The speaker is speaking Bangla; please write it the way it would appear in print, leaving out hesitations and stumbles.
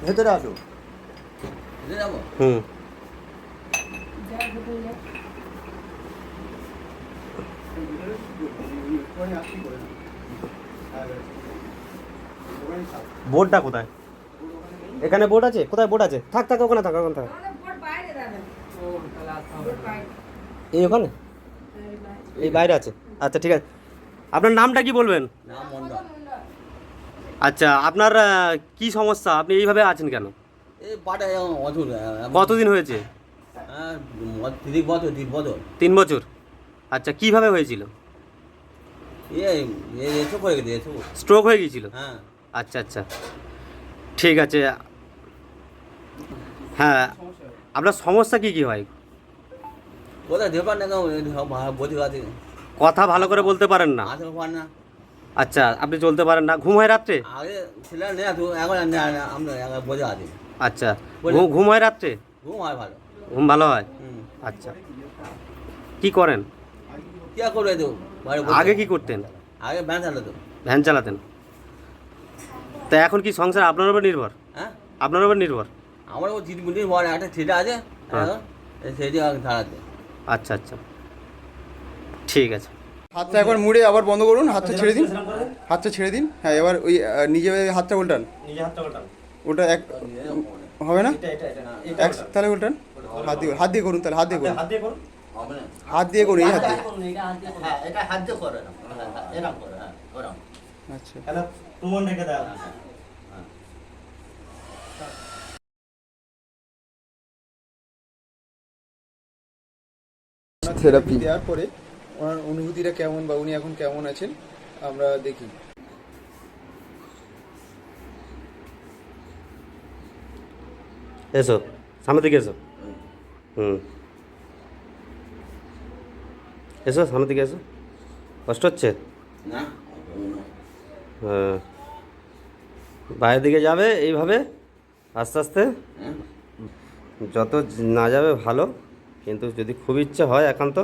ভেতরে আসো। হুম। বোর্ডটা কোথায়? এখানে বোর্ড আছে? কোথায় বোর্ড আছে? থাক থাক, ওখানে থাক, ওখানে থাক। এই ওখানে, এই বাইরে আছে। আচ্ছা ঠিক আছে। আপনার নামটা কি বলবেন? আচ্ছা, আপনার কি সমস্যা? আপনি এইভাবে আছেন কেন? কতদিন হয়েছে? 3 বছর। আচ্ছা, কিভাবে হয়েছিল? স্ট্রোক হয়ে গিয়েছিল? আচ্ছা আচ্ছা, ঠিক আছে। হ্যাঁ, আপনার সমস্যা কি কি হয়? কথা ভালো করে বলতে পারেন না? আচ্ছা, আপনি চলতে পারেন না? ঘুম হয় রাত্রে? আচ্ছা, ঘুম হয় রাত্রে? ঘুম ভালো হয়? আচ্ছা, কি করেন? আগে কি করতেন? ভ্যান চালাতেন। তা এখন কি সংসার আপনার উপর নির্ভর? আপনার উপর নির্ভর? আমার ও জিনিস বড় একটা ছেলে আছে, সেটি ধারাতে। আচ্ছা আচ্ছা, ঠিক আছে। হাতটা একবার মুড়ে আবার বন্ধ করুন, হাতটা ছেড়ে দিন, হাতটা ছেড়ে দিন। হ্যাঁ, এবার ওই নিজে হাতটা উল্টান। ওটা এক হবে না, তাহলে উল্টান। হাত দিয়ে করুন, তাহলে হাত দিয়ে করুন, হাত দিয়ে করুন, এই হাত দিয়ে। আচ্ছা, থেরাপি দেওয়ার পরে ওনার অনুভূতিটা কেমন বা উনি এখন কেমন আছেন আমরা দেখি। এসো, সামনে দিকে এসো। হুম, এসো, সামনের দিকে এসো। কষ্ট হচ্ছে? হ্যাঁ, বাইরের দিকে যাবে এইভাবে আস্তে আস্তে। যত না যাবে ভালো, কিন্তু যদি খুব ইচ্ছে হয় একান্ত